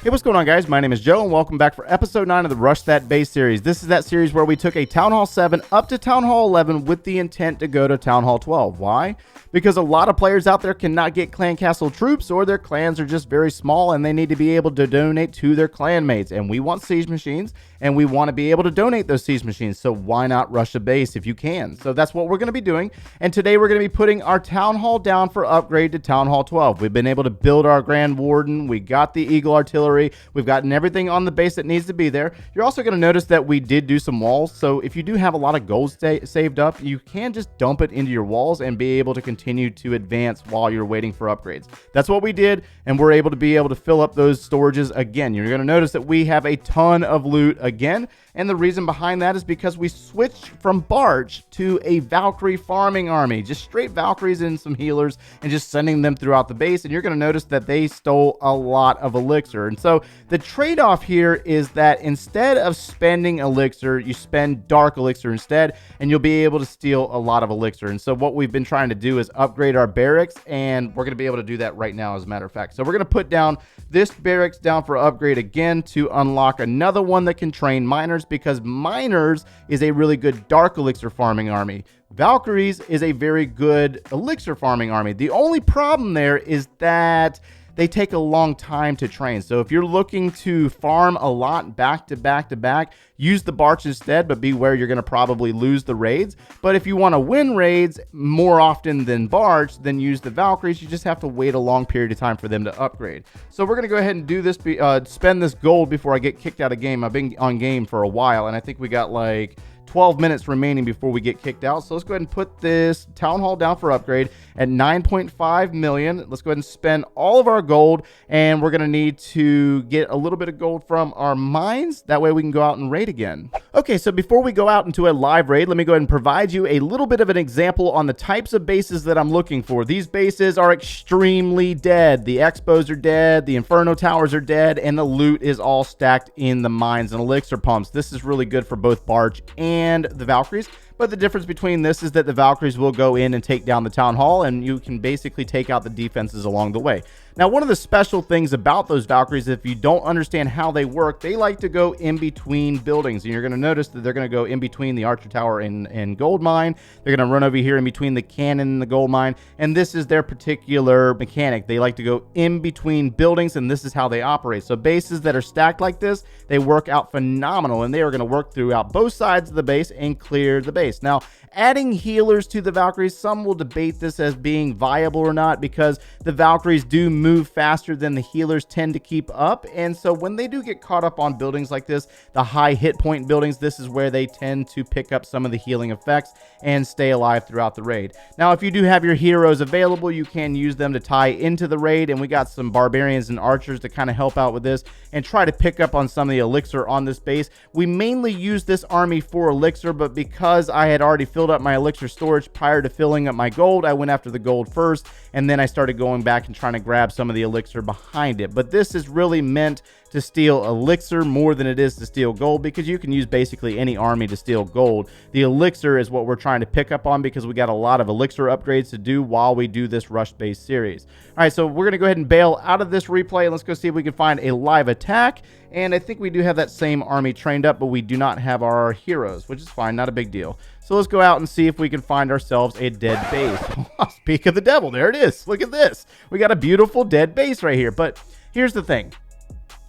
Hey, what's going on, guys? My name is Joe, and welcome back for episode 9 of the Rush That Base series. This is that series where we took a Town Hall 7 up to Town Hall 11 with the intent to go to Town Hall 12. Why? Because a lot of players out there cannot get clan castle troops, or their clans are just very small and they need to be able to donate to their clan mates. And we want siege machines, and we want to be able to donate those siege machines. So why not rush a base if you can? So that's what we're going to be doing. And today we're going to be putting our Town Hall down for upgrade to Town Hall 12. We've been able to build our Grand Warden. We got the Eagle Artillery. We've gotten everything on the base that needs to be there. You're also going to notice that we did do some walls. So if you do have a lot of gold saved up, you can just dump it into your walls and be able to continue to advance while you're waiting for upgrades. That's what we did, and we're able to fill up those storages again. You're going to notice that we have a ton of loot again, and the reason behind that is because we switched from BARCH to a Valkyrie farming army, just straight Valkyries and some healers, and just sending them throughout the base. And you're going to notice that they stole a lot of Elixir. And so the trade-off here is that instead of spending Elixir, you spend Dark Elixir instead, and you'll be able to steal a lot of Elixir. And so what we've been trying to do is upgrade our barracks, and we're going to be able to do that right now, as a matter of fact. So we're going to put down this barracks down for upgrade again to unlock another one that can train miners, because miners is a really good Dark Elixir farming army. Valkyries is a very good Elixir farming army. The only problem there is that they take a long time to train. So if you're looking to farm a lot back to back to back, use the BARCH instead, but beware, you're going to probably lose the raids. But if you want to win raids more often than BARCH, then use the Valkyries. You just have to wait a long period of time for them to upgrade. So we're going to go ahead and do this, spend this gold before I get kicked out of game. I've been on game for a while, and I think we got like 12 minutes remaining before we get kicked out. So let's go ahead and put this Town Hall down for upgrade at 9.5 million. Let's go ahead and spend all of our gold, and we're going to need to get a little bit of gold from our mines. That way we can go out and raid again. Okay, so before we go out into a live raid, let me go ahead and provide you a little bit of an example on the types of bases that I'm looking for. These bases are extremely dead. The Expos are dead, the Inferno Towers are dead, and the loot is all stacked in the mines and elixir pumps. This is really good for both BARCH and the Valkyries. But the difference between this is that the Valkyries will go in and take down the Town Hall, and you can basically take out the defenses along the way. Now, one of the special things about those Valkyries, if you don't understand how they work, they like to go in between buildings. And you're going to notice that they're going to go in between the Archer Tower and Gold Mine. They're going to run over here in between the cannon and the Gold Mine. And this is their particular mechanic. They like to go in between buildings, and this is how they operate. So bases that are stacked like this, they work out phenomenal, and they are going to work throughout both sides of the base and clear the base. Now, adding healers to the Valkyries, some will debate this as being viable or not, because the Valkyries do move faster than the healers tend to keep up. And so when they do get caught up on buildings like this, the high hit point buildings, this is where they tend to pick up some of the healing effects and stay alive throughout the raid. Now, if you do have your heroes available, you can use them to tie into the raid, and we got some barbarians and archers to kind of help out with this and try to pick up on some of the elixir on this base. We mainly use this army for elixir, but because I had already filled up my elixir storage prior to filling up my gold, I went after the gold first, and then I started going back and trying to grab some of the elixir behind it. But this is really meant to steal elixir more than it is to steal gold, because you can use basically any army to steal gold. The elixir is what we're trying to pick up on, because we got a lot of elixir upgrades to do while we do this rush base series. All right, so we're going to go ahead and bail out of this replay, and let's go see if we can find a live attack. And I think we do have that same army trained up, but we do not have our heroes, which is fine, not a big deal. So let's go out and see if we can find ourselves a dead base. Speak of the devil, there it is. Look at this. We got a beautiful dead base right here. But here's the thing.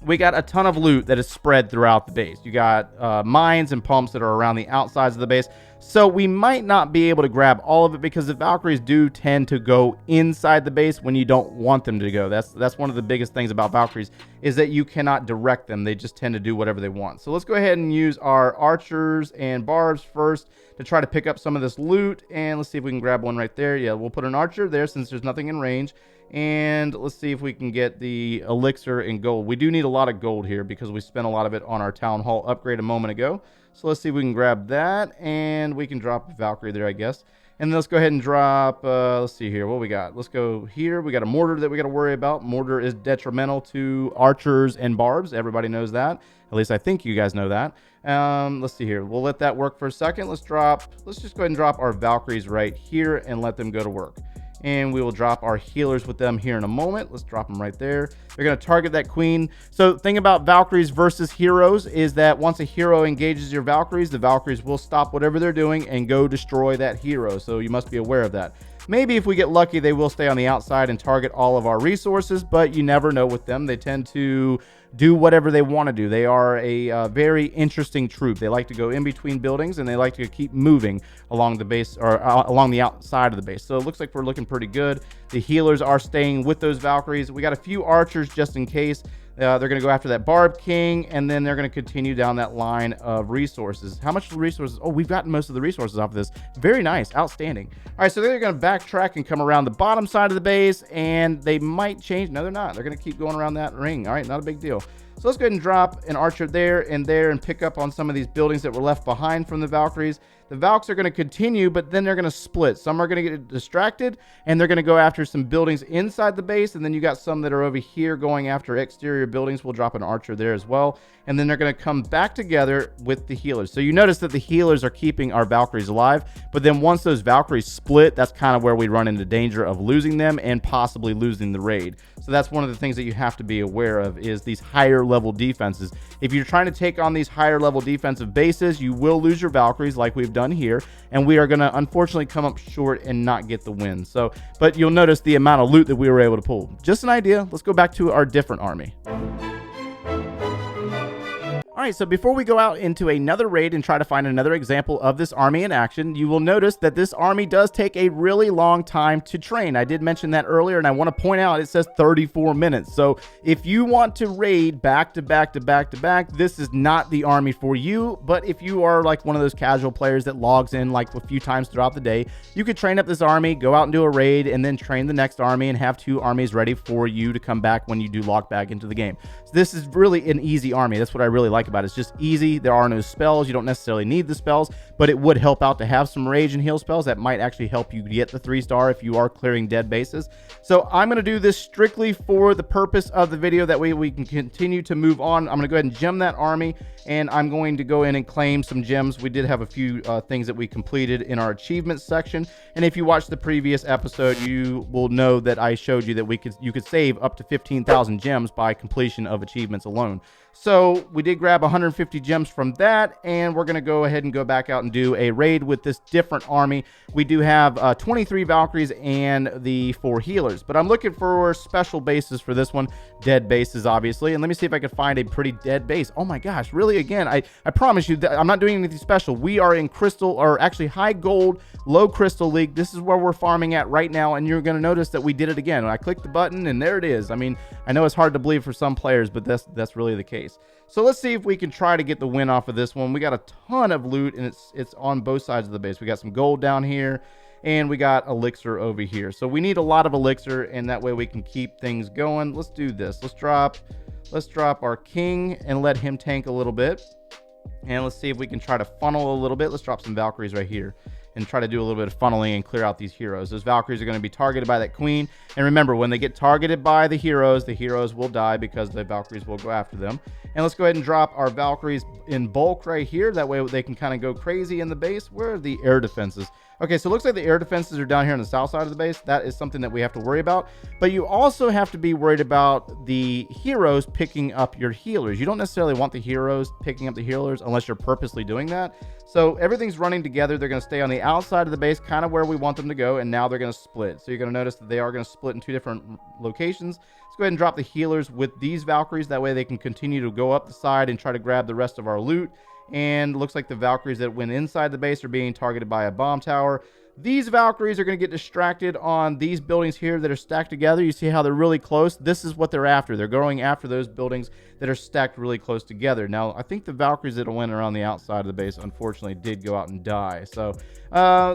We got a ton of loot that is spread throughout the base. You got mines and pumps that are around the outsides of the base. So we might not be able to grab all of it, because the Valkyries do tend to go inside the base when you don't want them to go. That's one of the biggest things about Valkyries, is that you cannot direct them. They just tend to do whatever they want. So let's go ahead and use our archers and barbs first to try to pick up some of this loot. And let's see if we can grab one right there. Yeah, we'll put an archer there since there's nothing in range. And let's see if we can get the elixir and gold. We do need a lot of gold here because we spent a lot of it on our Town Hall upgrade a moment ago. So let's see if we can grab that, and we can drop a Valkyrie there, I guess. And then let's go ahead and drop, let's see here, what we got? Let's go here. We got a mortar that we got to worry about. Mortar is detrimental to archers and barbs. Everybody knows that. At least I think you guys know that. Let's see here. We'll let that work for a second. Let's just go ahead and drop our Valkyries right here and let them go to work. and we will drop our healers with them here in a moment. Let's drop them right there. They're going to target that queen. So thing about Valkyries versus heroes is that once a hero engages your Valkyries, the Valkyries will stop whatever they're doing and go destroy that hero. So you must be aware of that. Maybe if we get lucky, they will stay on the outside and target all of our resources, but you never know with them. They tend to do whatever they want to do. They are a very interesting troop. They like to go in between buildings, and they like to keep moving along the base, or along the outside of the base. So it looks like we're looking pretty good. The healers are staying with those Valkyries. We got a few archers just in case. They're going to go after that Barb King, and then they're going to continue down that line of resources. How much resources? Oh, we've gotten most of the resources off of this. Very nice. Outstanding. All right, so they're going to backtrack and come around the bottom side of the base, and they might change. No, they're not. They're going to keep going around that ring. All right, not a big deal. So let's go ahead and drop an archer there and pick up on some of these buildings that were left behind from the Valkyries. The Valks are going to continue, but then they're going to split. Some are going to get distracted, and they're going to go after some buildings inside the base, and then you got some that are over here going after exterior buildings. We'll drop an archer there as well, and then they're going to come back together with the healers. So you notice that the healers are keeping our Valkyries alive, but then once those Valkyries split, that's kind of where we run into danger of losing them and possibly losing the raid. So that's one of the things that you have to be aware of, is these higher level defenses. If you're trying to take on these higher level defensive bases, you will lose your Valkyries like we've done here, and we are going to unfortunately come up short and not get the win. So, but you'll notice the amount of loot that we were able to pull. Just an idea. Let's go back to our different army. All right, so before we go out into another raid and try to find another example of this army in action, you will notice that this army does take a really long time to train. I did mention that earlier, and I want to point out it says 34 minutes. So if you want to raid back to back to back to back, this is not the army for you. But if you are like one of those casual players that logs in like a few times throughout the day, you could train up this army, go out and do a raid, and then train the next army and have 2 armies ready for you to come back when you do log back into the game. So this is really an easy army. That's what I really like about it. It's just easy. There are no spells. You don't necessarily need the spells, but it would help out to have some rage and heal spells. That might actually help you get the 3-star if you are clearing dead bases. So I'm going to do this strictly for the purpose of the video. That way we can continue to move on. I'm going to go ahead and gem that army, and I'm going to go in and claim some gems. We did have a few things that we completed in our achievements section, and if you watched the previous episode, you will know that I showed you that you could save up to 15,000 gems by completion of achievements alone. So we did grab 150 gems from that, and we're going to go ahead and go back out and do a raid with this different army. We do have 23 Valkyries and the 4 healers, but I'm looking for special bases for this one. Dead bases, obviously, and let me see if I can find a pretty dead base. Oh my gosh, really? Again, I promise you that I'm not doing anything special. We are in crystal, or actually high gold, low crystal league. This is where we're farming at right now, and you're going to notice that we did it again. I clicked the button, and there it is. I mean, I know it's hard to believe for some players, but that's really the case. So let's see if we can try to get the win off of this one. We got a ton of loot, and it's on both sides of the base. We got some gold down here, and we got elixir over here. So we need a lot of elixir, and that way we can keep things going. Let's do this. Let's drop our king and let him tank a little bit. And let's see if we can try to funnel a little bit. Let's drop some Valkyries right here and try to do a little bit of funneling and clear out these heroes. Those Valkyries are going to be targeted by that queen. And remember, when they get targeted by the heroes will die because the Valkyries will go after them. And let's go ahead and drop our Valkyries in bulk right here. That way they can kind of go crazy in the base. Where are the air defenses? Okay, so it looks like the air defenses are down here on the south side of the base. That is something that we have to worry about. But you also have to be worried about the heroes picking up your healers. You don't necessarily want the heroes picking up the healers unless you're purposely doing that. So everything's running together. They're going to stay on the outside of the base, kind of where we want them to go, and now they're going to split. So you're going to notice that they are going to split in 2 different locations. Let's go ahead and drop the healers with these Valkyries. That way they can continue to go up the side and try to grab the rest of our loot. And looks like the Valkyries that went inside the base are being targeted by a bomb tower. These Valkyries are going to get distracted on these buildings here that are stacked together. You see how they're really close? This is what they're after. They're going after those buildings that are stacked really close together. Now, I think the Valkyries that went around the outside of the base, unfortunately, did go out and die. So,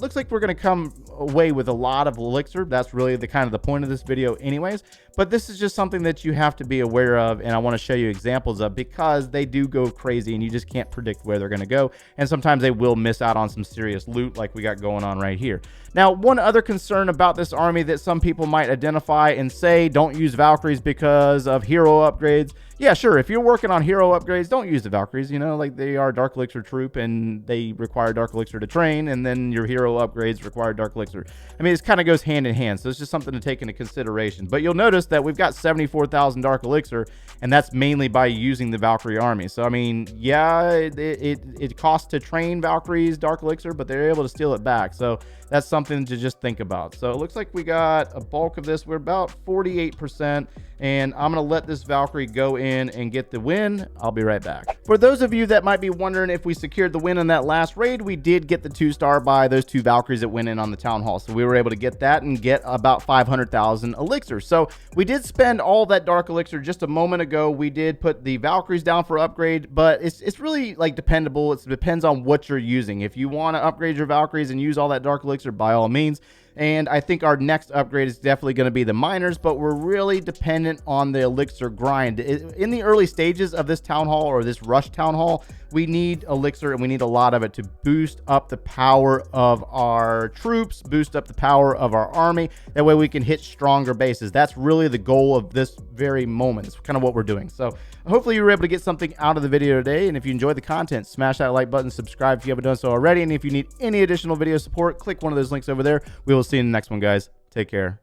looks like we're going to come away with a lot of elixir. That's really the kind of the point of this video anyways. But this is just something that you have to be aware of, and I want to show you examples of, because they do go crazy and you just can't predict where they're going to go. And sometimes they will miss out on some serious loot like we got going on right here. Now, one other concern about this army that some people might identify and say don't use Valkyries because of hero upgrades. Yeah, sure. If you're working on hero upgrades, don't use the Valkyries. You know, like they are Dark Elixir troop and they require Dark Elixir to train. And then in your hero upgrades require Dark Elixir. I mean, it kind of goes hand in hand, so it's just something to take into consideration. But you'll notice that we've got 74,000 Dark Elixir, and that's mainly by using the Valkyrie army. So I mean, yeah, it costs to train Valkyries Dark Elixir, but they're able to steal it back. So that's something to just think about. So it looks like we got a bulk of this. We're about 48%, and I'm gonna let this Valkyrie go in and get the win. I'll be right back. For those of you that might be wondering if we secured the win in that last raid, we did get the 2-star by those 2 Valkyries that went in on the town hall. So we were able to get that and get about 500,000 elixir. So we did spend all that Dark Elixir just a moment ago. We did put the Valkyries down for upgrade, but it's really like dependable. It depends on what you're using. If you want to upgrade your Valkyries and use all that Dark Elixir, by all means. And I think our next upgrade is definitely going to be the miners, but we're really dependent on the elixir grind. In the early stages of this town hall, or this rush town hall, we need elixir, and we need a lot of it to boost up the power of our troops, boost up the power of our army. That way we can hit stronger bases. That's really the goal of this very moment. It's kind of what we're doing. So hopefully you were able to get something out of the video today. And if you enjoyed the content, smash that like button, subscribe if you haven't done so already. And if you need any additional video support, click one of those links over there. We will see you in the next one, guys. Take care.